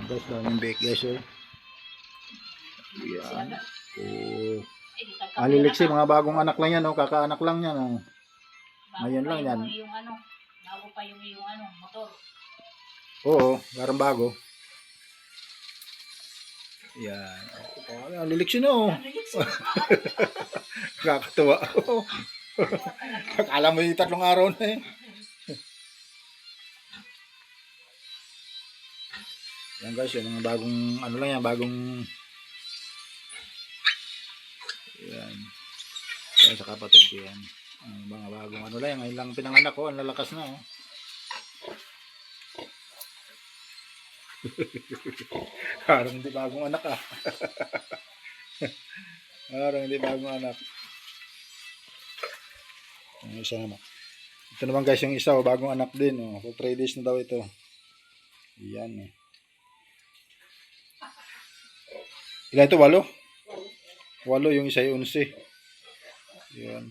Guys, daming bake guys oh. Yan. Oh. Aliliksi, mga bagong anak lang yan oh. Kakaanak lang yan oh. Ngayon lang yan. Yung ano, bago pa yung ano, motor. Oo, parang bago. Yan. Oh, aliliksi na oh. Kakatuwa oh. Akala mo yung 3 araw na eh. Yan guys, yung mga bagong ano lang yan, bagong yan. Yan sa kapatid ko yan. Mga bagong ano lang yan, ngayon lang pinanganak ko, ang lalakas na oh. Parang hindi bagong anak ah. Parang hindi bagong anak. Yung isa naman. Ito naman guys, yung isa oh, bagong anak din oh. So 3 days na daw ito. Yan eh. Ilan ito? 8? 8 yung isa ay 11. Yan.